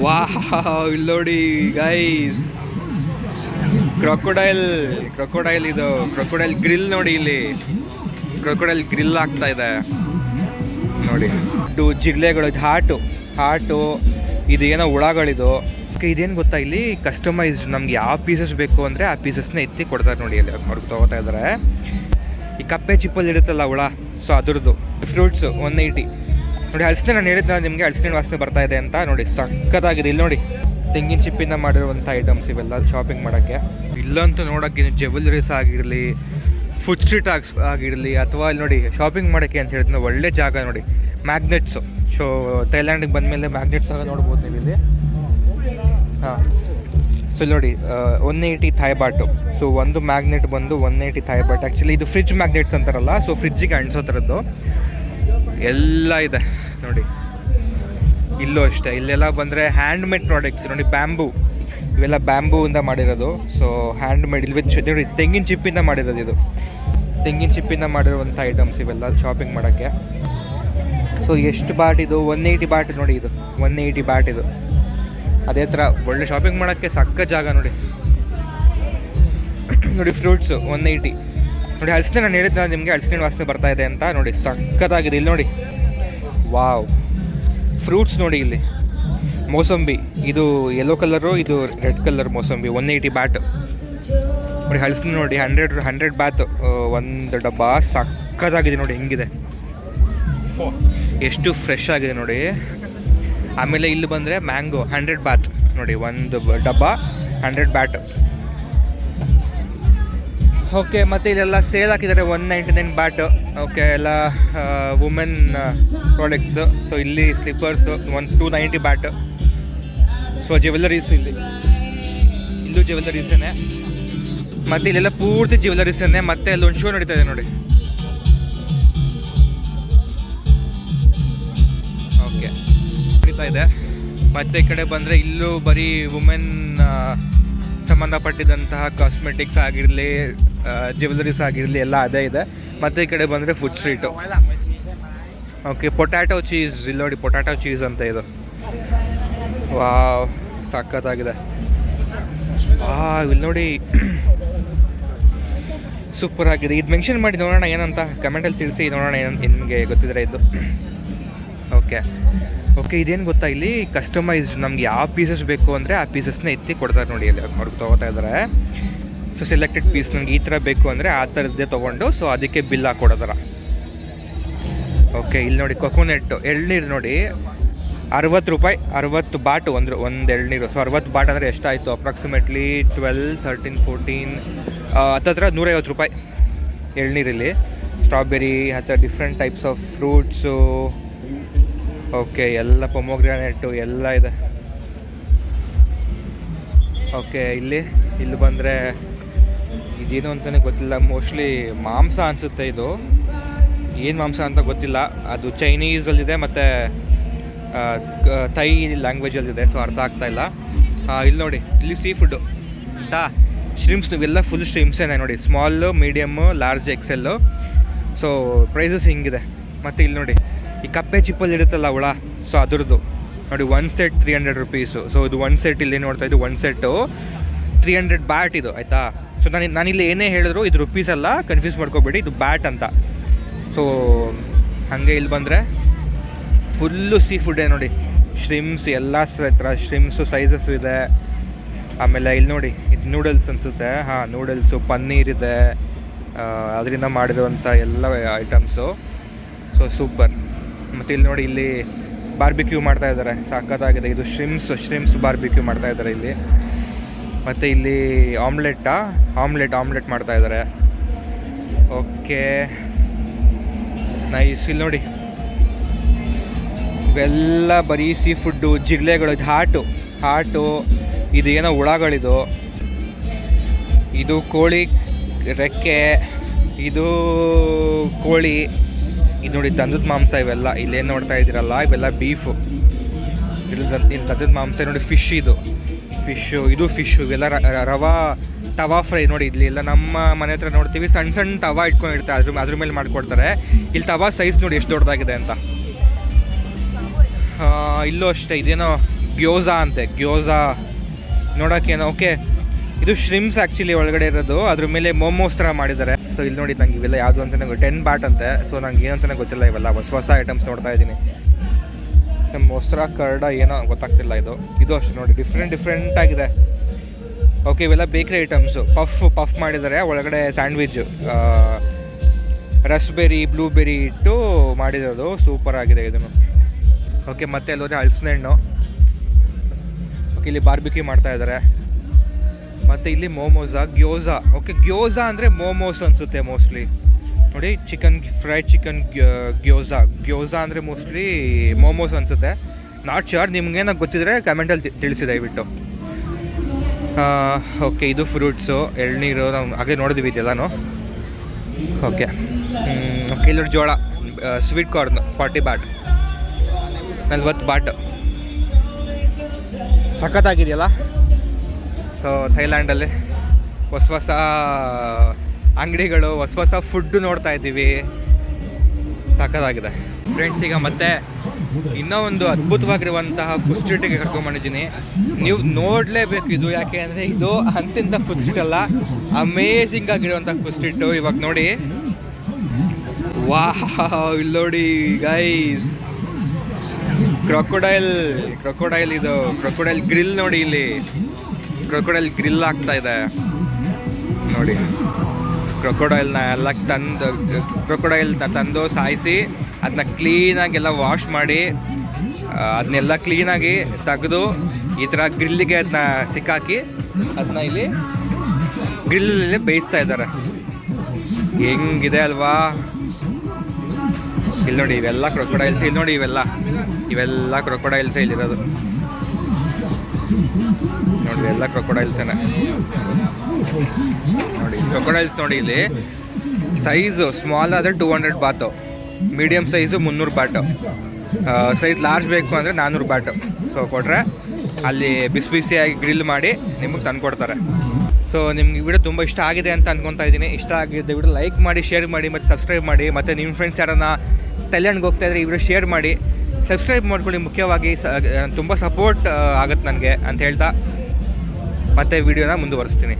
ವಾಹ್ ಇಲ್ಲಿ ನೋಡಿ ಗೈಸ್, ಕ್ರೊಕೊಡೈಲ್ ಇದು ಕ್ರೊಕೊಡೈಲ್ ಗ್ರಿಲ್ ನೋಡಿ. ಇಲ್ಲಿ ಕ್ರೊಕೊಡೈಲ್ ಗ್ರಿಲ್ ಆಗ್ತಾ ಇದೆ ನೋಡಿ. ಇದು ಜಿಗ್ಲೆಗಳು, ಹಾಟು ಇದು ಏನೋ ಹುಳಗಳಿದು. ಇದೇನು ಗೊತ್ತಾ, ಇಲ್ಲಿ ಕಸ್ಟಮೈಸ್ಡ್ ನಮ್ಗೆ ಯಾವ ಪೀಸಸ್ ಬೇಕು ಅಂದರೆ ಆ ಪೀಸಸ್ನ ಎತ್ತಿ ಕೊಡ್ತಾರೆ ನೋಡಿ. ಅಲ್ಲಿ ಅವ್ರಿಗೆ ತೊಗೋತಾ ಇದ್ದಾರೆ. ಈ ಕಪ್ಪೆ ಚಿಪ್ಪಲ್ಲಿ ಇರುತ್ತಲ್ಲ ಹುಳ, ಸೊ ಅದ್ರದ್ದು. ಫ್ರೂಟ್ಸು 180 ನೋಡಿ. ಹಲಸಿನ ನಾನು ಹೇಳಿದ್ದೆ ನಿಮಗೆ, ಹಲಸಿನ ವಾಸನೆ ಬರ್ತಾ ಇದೆ ಅಂತ ನೋಡಿ. ಸಖತ್ತಾಗಿದೆ. ಇಲ್ಲಿ ನೋಡಿ, ತೆಂಗಿನ ಚಿಪ್ಪಿಂದ ಮಾಡಿರುವಂಥ ಐಟಮ್ಸ್ ಇವೆಲ್ಲ ಶಾಪಿಂಗ್ ಮಾಡೋಕ್ಕೆ. ಇಲ್ಲಂತೂ ನೋಡೋಕ್ಕೆ ಜ್ಯುವೆಲ್ಲರೀಸ್ ಆಗಿರಲಿ, ಫುಡ್ ಸ್ಟ್ರೀಟ್ ಆಗಿರಲಿ, ಅಥವಾ ಇಲ್ಲಿ ನೋಡಿ ಶಾಪಿಂಗ್ ಮಾಡೋಕ್ಕೆ ಅಂತ ಹೇಳಿದ್ರೆ ಒಳ್ಳೆ ಜಾಗ ನೋಡಿ. ಮ್ಯಾಗ್ನೆಟ್ಸು, ಸೊ ಥೈಲ್ಯಾಂಡಿಗೆ ಬಂದಮೇಲೆ ಮ್ಯಾಗ್ನೆಟ್ಸ್ ಆಗ ನೋಡ್ಬೋದು ನೀವು ಇಲ್ಲಿ. ಹಾಂ, ಸೊ ಇಲ್ಲಿ ನೋಡಿ 180 ಥಾಯ್ ಬಾಟು. ಸೊ ಒಂದು ಮ್ಯಾಗ್ನೆಟ್ ಬಂದು 180 ಥಾಯ್ ಬಾಟ್. ಆ್ಯಕ್ಚುಲಿ ಇದು ಫ್ರಿಡ್ಜ್ ಮ್ಯಾಗ್ನೆಟ್ಸ್ ಅಂತಾರಲ್ಲ, ಸೊ ಫ್ರಿಡ್ಜಿಗೆ ಅಂಟಿಸೋ ಥರದ್ದು ಎಲ್ಲ ಇದೆ ನೋಡಿ. ಇಲ್ಲೂ ಅಷ್ಟೇ, ಇಲ್ಲೆಲ್ಲ ಬಂದರೆ ಹ್ಯಾಂಡ್ಮೇಡ್ ಪ್ರಾಡಕ್ಟ್ಸ್ ನೋಡಿ. ಬ್ಯಾಂಬೂ, ಇವೆಲ್ಲ ಬ್ಯಾಂಬೂಯಿಂದ ಮಾಡಿರೋದು. So handmade. ಇಲ್ಲಿ ನೋಡಿ ತೆಂಗಿನ ಚಿಪ್ಪಿಂದ ಮಾಡಿರೋದು. ಇದು ತೆಂಗಿನ ಚಿಪ್ಪಿಂದ ಮಾಡಿರುವಂಥ ಐಟಮ್ಸ್ ಇವೆಲ್ಲ ಶಾಪಿಂಗ್ ಮಾಡೋಕ್ಕೆ. ಸೊ ಎಷ್ಟು ಬಾಟ್ ಇದು? 180 ಬಾಟ್ ನೋಡಿ. ಇದು 180 ಬಾಟ್ ಇದು. ಅದೇ ಥರ ಒಳ್ಳೆ ಶಾಪಿಂಗ್ ಮಾಡೋಕ್ಕೆ ಸಕ್ಕ ಜಾಗ ನೋಡಿ. ನೋಡಿ ಫ್ರೂಟ್ಸು 180 ನೋಡಿ. ಹಲಸಿನ ನಾನು ಹೇಳಿದ್ದೆ ನಿಮಗೆ, ಹಲಸಿನ ವಾಸನೆ ಬರ್ತಾ ಇದೆ ಅಂತ ನೋಡಿ. ಸಖತ್ತಾಗಿದೆ. ಇಲ್ಲಿ ನೋಡಿ, ವಾವ್. ಫ್ರೂಟ್ಸ್ ನೋಡಿ. ಇಲ್ಲಿ ಮೋಸಂಬಿ, ಇದು ಯೆಲ್ಲೋ ಕಲರು, ಇದು ರೆಡ್ ಕಲರ್ ಮೋಸಂಬಿ. 180 ಬ್ಯಾಟ್ ನೋಡಿ. ಹಲಸಿನ ನೋಡಿ 100 ಬ್ಯಾತ್ ಒಂದು ಡಬ್ಬ. ಸಖತ್ತಾಗಿದೆ ನೋಡಿ, ಹೆಂಗಿದೆ, ಎಷ್ಟು ಫ್ರೆಶ್ ಆಗಿದೆ ನೋಡಿ. ಆಮೇಲೆ ಇಲ್ಲಿ ಬಂದರೆ ಮ್ಯಾಂಗೋ 100 ಬ್ಯಾತ್ ನೋಡಿ, ಒಂದು ಡಬ್ಬ 100 ಬ್ಯಾಟ್. ಓಕೆ, ಮತ್ತು ಇಲ್ಲೆಲ್ಲ ಸೇಲ್ ಹಾಕಿದ್ದಾರೆ 199 ಬ್ಯಾಟ್. ಓಕೆ, ಎಲ್ಲ ವುಮೆನ್ ಪ್ರಾಡಕ್ಟ್ಸು. ಸೊ ಇಲ್ಲಿ ಸ್ಲಿಪ್ಪರ್ಸು 290 ಬ್ಯಾಟ್. ಸೊ ಜ್ಯುವೆಲ್ಲರೀಸ್, ಇಲ್ಲೂ ಜ್ಯುವೆಲ್ಲರೀಸೇ. ಮತ್ತು ಇಲ್ಲೆಲ್ಲ ಪೂರ್ತಿ ಜ್ಯುವೆಲ್ಲರೀಸೇ. ಮತ್ತು ಅಲ್ಲೊಂದು ಶೋ ನಡೀತಾ ಇದೆ ನೋಡಿ. ಓಕೆ, ನಡೀತಾ ಇದೆ. ಮತ್ತು ಈ ಕಡೆ ಬಂದರೆ ಇಲ್ಲೂ ಬರೀ ವುಮೆನ್ ಸಂಬಂಧಪಟ್ಟಿದ್ದಂತಹ ಕಾಸ್ಮೆಟಿಕ್ಸ್ ಆಗಿರಲಿ, ಜ್ಯುವೆಲ್ಲರೀಸ್ ಆಗಿರಲಿ, ಎಲ್ಲ ಅದೇ ಇದೆ. ಮತ್ತು ಈ ಕಡೆ ಬಂದರೆ food street. Okay, potato cheese. ಇಲ್ಲಿ ನೋಡಿ, ಪೊಟ್ಯಾಟೊ ಚೀಸ್ ಅಂತ ಇದು. ವಾವ್, ಸಖತ್ತಾಗಿದೆ. ಇಲ್ಲಿ ನೋಡಿ, ಸೂಪರ್ ಆಗಿದೆ. ಇದು ಮೆನ್ಷನ್ ಮಾಡಿ ನೋಡೋಣ ಏನಂತ ಕಮೆಂಟಲ್ಲಿ ತಿಳಿಸಿ ನೋಡೋಣ ನಿಮಗೆ ಗೊತ್ತಿದ್ರೆ ಇದು. ಓಕೆ, ಇದೇನು ಗೊತ್ತಾ, ಇಲ್ಲಿ ಕಸ್ಟಮೈಸ್ಡ್ ನಮ್ಗೆ ಯಾವ ಪೀಸಸ್ ಬೇಕು ಅಂದರೆ ಆ ಪೀಸಸ್ನ ಎತ್ತಿ ಕೊಡ್ತಾರೆ ನೋಡಿ. ಅಲ್ಲಿ ಅವ್ರಿಗೆ ತೊಗೋತಾ ಇದ್ದಾರೆ. ಸೊ ಸೆಲೆಕ್ಟೆಡ್ ಪೀಸ್ ನನಗೆ ಈ ಥರ ಬೇಕು ಅಂದರೆ ಆ ಥರದ್ದೇ ತೊಗೊಂಡು, ಸೊ ಅದಕ್ಕೆ ಬಿಲ್ ಹಾಕ್ಕೊಡೋದರ. ಓಕೆ, ಇಲ್ಲಿ ನೋಡಿ ಕೊಕೊನೆಟ್ ಎಳ್ನೀರು ನೋಡಿ 60 ರೂಪಾಯಿ, 60 ಬಾಟ್ ಒಂದು ಎಳ್ನೀರು. ಸೊ 60 ಬಾಟ್ ಅಂದರೆ ಎಷ್ಟಾಯಿತು? ಅಪ್ರಾಕ್ಸಿಮೇಟ್ಲಿ 12, 13, 14 ಹತ್ತತ್ರ 150 ರೂಪಾಯಿ ಎಳ್ನೀರಲ್ಲಿ. ಸ್ಟ್ರಾಬೆರಿ ಅಥವಾ different types of fruits. Okay, ಎಲ್ಲ ಪೊಮೊಗ್ರಾನೇಟು ಎಲ್ಲ ಇದೆ. ಓಕೆ, ಇಲ್ಲಿ ಬಂದರೆ ಇದೇನು ಅಂತಲೇ ಗೊತ್ತಿಲ್ಲ. ಮೋಸ್ಟ್ಲಿ ಮಾಂಸ ಅನಿಸುತ್ತೆ ಇದು. ಏನು ಮಾಂಸ ಅಂತ ಗೊತ್ತಿಲ್ಲ. ಅದು ಚೈನೀಸಲ್ಲಿದೆ ಮತ್ತು ಥೈ ಲ್ಯಾಂಗ್ವೇಜಲ್ಲಿದೆ. ಸೊ ಅರ್ಥ ಆಗ್ತಾಯಿಲ್ಲ. ಇಲ್ಲಿ ನೋಡಿ, ಇಲ್ಲಿ ಸೀ ಫುಡ್ಡು ಶ್ರಿಮ್ಸ್. ಇವೆಲ್ಲ ಫುಲ್ ಶ್ರಿಮ್ಸೇನೆ ನೋಡಿ. Small, medium, large, XL. So prices ಹಿಂಗಿದೆ. ಮತ್ತು ಇಲ್ಲಿ ನೋಡಿ, ಈ ಕಪ್ಪೆ ಚಿಪ್ಪಲ್ಲಿ ಇರುತ್ತಲ್ಲ ಹುಳ, ಸೊ ಅದ್ರದ್ದು ನೋಡಿ. 1 ಸೆಟ್ 300 ರುಪೀಸು. ಸೊ ಇದು 1 ಸೆಟ್ ಇಲ್ಲಿ ನೋಡ್ತಾ ಇದ್ದು 1 ಸೆಟ್ಟು 300 ಬ್ಯಾಟ್ ಇದು, ಆಯಿತಾ. ಸೊ ನಾನಿಲ್ಲಿ ಏನೇ ಹೇಳಿದ್ರು ಇದು ರುಪೀಸ್ ಅಲ್ಲ, ಕನ್ಫ್ಯೂಸ್ ಮಾಡ್ಕೋಬೇಡಿ, ಇದು ಬ್ಯಾಟ್ ಅಂತ. ಸೊ ಹಾಗೆ ಇಲ್ಲಿ ಬಂದರೆ ಫುಲ್ಲು ಸೀ ಫುಡ್ಡೇ ನೋಡಿ. ಶ್ರಿಮ್ಸ್ ಎಲ್ಲ ಥರ ಶ್ರಿಮ್ಸು ಸೈಜಸ್ ಇದೆ. ಆಮೇಲೆ ಇಲ್ಲಿ ನೋಡಿ, ಇದು ನೂಡಲ್ಸ್ ಅನಿಸುತ್ತೆ. ಹಾಂ, ನೂಡಲ್ಸು, ಪನ್ನೀರ್ ಇದೆ, ಅದರಿಂದ ಮಾಡಿರುವಂಥ ಎಲ್ಲ ಐಟಮ್ಸು. So super. ಮತ್ತು ಇಲ್ಲಿ ನೋಡಿ, ಇಲ್ಲಿ ಬಾರ್ಬಿಕ್ಯೂ ಮಾಡ್ತಾ ಇದ್ದಾರೆ. ಸಖತ್ತಾಗಿದೆ. ಇದು ಶ್ರಿಮ್ಸ್ ಬಾರ್ಬಿಕ್ಯೂ ಮಾಡ್ತಾ ಇದ್ದಾರೆ ಇಲ್ಲಿ. ಮತ್ತು ಇಲ್ಲಿ ಆಮ್ಲೆಟ್ ಮಾಡ್ತಾ ಇದ್ದಾರೆ. Okay, nice. ಇಲ್ಲಿ ನೋಡಿ, ಇವೆಲ್ಲ ಬರೀ ಸೀ ಫುಡ್ಡು, ಜಿಗ್ಲೆಗಳು. ಹಾಟು ಇದು ಏನೋ ಹುಳಗಳಿದು. ಇದು ಕೋಳಿ ರೆಕ್ಕೆ, ಇದು ಕೋಳಿ. ಇದು ನೋಡಿ ದಂದದ ಮಾಂಸ. ಇವೆಲ್ಲ ಇಲ್ಲೇನು ನೋಡ್ತಾ ಇದ್ದೀರಲ್ಲ, ಇವೆಲ್ಲ ಬೀಫು. ಇಲ್ಲಿ ದಂದದ ಮಾಂಸ ನೋಡಿ. ಇದು ಫಿಶ್ಶು. ಇವೆಲ್ಲ ತವಾ ಫ್ರೈ ನೋಡಿ. ಇಲ್ಲಿ ಎಲ್ಲ ನಮ್ಮ ಮನೆ ಹತ್ರ ನೋಡ್ತೀವಿ, ಸಣ್ಣ ತವಾ ಇಟ್ಕೊಂಡಿರ್ತಾರೆ, ಅದ್ರ ಮೇಲೆ ಮಾಡಿಕೊಡ್ತಾರೆ. ಇಲ್ಲಿ ತವಾ ಸೈಜ್ ನೋಡಿ ಎಷ್ಟು ದೊಡ್ಡದಾಗಿದೆ ಅಂತ. ಇಲ್ಲೂ ಅಷ್ಟೇ, ಇದೇನೋ ಗ್ಯೋಝಾ ಅಂತೆ, ಗ್ಯೋಝಾ ನೋಡೋಕ್ಕೇನು. ಓಕೆ, ಇದು ಶ್ರಿಮ್ಸ್ ಆ್ಯಕ್ಚುಲಿ ಒಳಗಡೆ ಇರೋದು, ಅದ್ರ ಮೇಲೆ ಮೋಮೋಸ್ ಥರ ಮಾಡಿದ್ದಾರೆ. ಸೊ ಇಲ್ಲಿ ನೋಡಿ, ನಂಗೆ ಇವೆಲ್ಲ ಯಾವುದು ಅಂತ ನಂಗೆ 10 ಬಾಟ್ ಅಂತೆ. ಸೊ ನಂಗೆ ಏನಂತಾನೆ ಗೊತ್ತಿಲ್ಲ, ಇವೆಲ್ಲ ಹೊಸ ಐಟಮ್ಸ್ ನೋಡ್ತಾ ಇದ್ದೀನಿ. ನಮ್ಮ ಮೊಸ್ತ್ರ ಕರ್ಡ ಏನೋ ಗೊತ್ತಾಗ್ತಿಲ್ಲ. ಇದು ಅಷ್ಟು ನೋಡಿ, ಡಿಫ್ರೆಂಟ್ ಆಗಿದೆ. ಓಕೆ, ಇವೆಲ್ಲ ಬೇಕ್ರಿ ಐಟಮ್ಸು. ಪಫ್ ಮಾಡಿದ್ದಾರೆ ಒಳಗಡೆ, ಸ್ಯಾಂಡ್ವಿಚ್ ರಸ್ಬೆರಿ ಬ್ಲೂಬೆರಿ ಇಟ್ಟು ಮಾಡಿರೋದು, ಸೂಪರ್ ಆಗಿದೆ ಇದನ್ನು. ಓಕೆ, ಮತ್ತೆ ಅಲ್ಲೋದ್ರೆ ಹಲಸಿನ ಹಣ್ಣು. ಓಕೆ, ಇಲ್ಲಿ ಬಾರ್ಬಿಕ್ಯೂ ಮಾಡ್ತಾ ಇದ್ದಾರೆ. ಮತ್ತು ಇಲ್ಲಿ ಮೋಮೋಸಾ, ಗ್ಯೋಝಾ. ಓಕೆ, ಗ್ಯೋಝಾ ಅಂದರೆ ಮೋಮೋಸ್ ಅನಿಸುತ್ತೆ ಮೋಸ್ಟ್ಲಿ. ನೋಡಿ, ಫ್ರೈಡ್ ಚಿಕನ್ ಗ್ಯೋಝಾ ಅಂದರೆ ಮೋಸ್ಟ್ಲಿ ಮೋಮೋಸ್ ಅನಿಸುತ್ತೆ. ನಾಟ್ ಶ್ಯೂರ್, ನಿಮ್ಗೇನೋ ಗೊತ್ತಿದ್ರೆ ಕಮೆಂಟಲ್ಲಿ ತಿಳಿಸಿ ದಯವಿಟ್ಟು. ಓಕೆ, ಇದು ಫ್ರೂಟ್ಸು, ಎಳ್ನೀರು, ನಾವು ಹಾಗೆ ನೋಡಿದ್ವಿ ಇದೆಲ್ಲನೂ. ಓಕೆ, ಇಲ್ಲೊಂದು ಜೋಳ, ಸ್ವೀಟ್ ಕಾರ್ನ್ 40 ಬಾಟ್, 40 ಬಾಟ್. ಸಖತ್ತಾಗಿದೆಯಲ್ಲ. ಸೊ ಥೈಲ್ಯಾಂಡಲ್ಲಿ ಹೊಸ ಅಂಗಡಿಗಳು, ಹೊಸ ಫುಡ್ಡು ನೋಡ್ತಾ ಇದ್ದೀವಿ, ಸಖತ್ತಾಗಿದೆ ಫ್ರೆಂಡ್ಸ್. ಈಗ ಮತ್ತೆ ಇನ್ನೂ ಒಂದು ಅದ್ಭುತವಾಗಿರುವಂತಹ ಫುಡ್ ಸ್ಟ್ರೀಟಿಗೆ ಕರ್ಕೊಂಡ್ಬಂದಿದ್ದೀನಿ. ನೀವು ನೋಡಲೇಬೇಕು ಇದು, ಯಾಕೆ ಅಂದರೆ ಇದು ಅಂತಿಂತ ಫುಡ್ ಸ್ಟ್ರೀಟ್ ಅಲ್ಲ, ಅಮೇಝಿಂಗ್ ಆಗಿರುವಂಥ ಫುಡ್ ಸ್ಟ್ರೀಟು. ಇವಾಗ ನೋಡಿ, ವಾಹ್, ಇಲ್ಲಿ ನೋಡಿ ಗೈಸ್, ಕ್ರೊಕೊಡೈಲ್ ಇದು ಕ್ರೊಕೊಡೈಲ್ ಗ್ರಿಲ್ ನೋಡಿ. ಇಲ್ಲಿ ಕ್ರೊಕೊಡೈಲ್ ಗ್ರಿಲ್ ಆಗ್ತಾ ಇದೆ ನೋಡಿ. ಕ್ರೊಕೊಡೈಲ್ನ ಎಲ್ಲ ತಂದು ಸಾಯಿಸಿ ಅದನ್ನ ಕ್ಲೀನಾಗೆಲ್ಲ ವಾಶ್ ಮಾಡಿ ಅದನ್ನೆಲ್ಲ ಕ್ಲೀನಾಗಿ ತೆಗೆದು ಈ ಥರ ಗ್ರಿಲ್ಲಿಗೆ ಅದನ್ನ ಸಿಕ್ಕಾಕಿ ಅದನ್ನ ಇಲ್ಲಿ ಗ್ರಿಲ್ಲಲ್ಲಿ ಬೇಯಿಸ್ತಾ ಇದ್ದಾರೆ. ಹೆಂಗಿದೆ ಅಲ್ವಾ. ಇಲ್ಲಿ ನೋಡಿ, ಇವೆಲ್ಲ ಕ್ರೊಕೊಡೈಲ್ಸ್. ಇಲ್ಲಿ ನೋಡಿ, ಇವೆಲ್ಲ ಕ್ರೊಕೊಡೈಲ್ಸೇ ಇಲ್ಲಿರೋದು ನೋಡಿ. ಎಲ್ಲ ಕ್ರೊಕೊಡೈಲ್ಸೇನೆ ನೋಡಿ. ಕ್ರೊಕೊಡೈಲ್ಸ್ ನೋಡಿ, ಇಲ್ಲಿ ಸೈಜು ಸ್ಮಾಲ್ ಆದರೆ 200 ಬಾತು, ಮೀಡಿಯಮ್ ಸೈಜು 300 ಬಾಟು, ಸೈಜ್ ಲಾರ್ಜ್ ಬೇಕು ಅಂದರೆ 400 ಬಾಟು. ಸೊ ಕೊಟ್ಟರೆ ಅಲ್ಲಿ ಬಿಸಿಯಾಗಿ ಗ್ರಿಲ್ ಮಾಡಿ ನಿಮಗೆ ತಂದುಕೊಡ್ತಾರೆ. ಸೊ ನಿಮ್ಗೆ ಈ ವಿಡಿಯೋ ತುಂಬ ಇಷ್ಟ ಆಗಿದೆ ಅಂತ ಅಂದ್ಕೊತಾ ಇದ್ದೀನಿ. ಇಷ್ಟ ಆಗಿದೆ ವಿಡಿಯೋ ಲೈಕ್ ಮಾಡಿ, ಶೇರ್ ಮಾಡಿ, ಮತ್ತು ಸಬ್ಸ್ಕ್ರೈಬ್ ಮಾಡಿ. ಮತ್ತು ನಿಮ್ಮ ಫ್ರೆಂಡ್ಸ್ ಯಾರನ್ನ ಥೈಲ್ಯಾಂಡ್ಗೆ ಹೋಗ್ತಾಯಿದ್ರೆ ಈ ವಿಡಿಯೋ ಶೇರ್ ಮಾಡಿ, ಸಬ್ಸ್ಕ್ರೈಬ್ ಮಾಡ್ಕೊಳ್ಳಿ. ಮುಖ್ಯವಾಗಿ ತುಂಬ ಸಪೋರ್ಟ್ ಆಗುತ್ತೆ ನನಗೆ ಅಂತ ಹೇಳ್ತಾ ಮತ್ತೆ ವಿಡಿಯೋನ ಮುಂದುವರಿಸ್ತೀನಿ.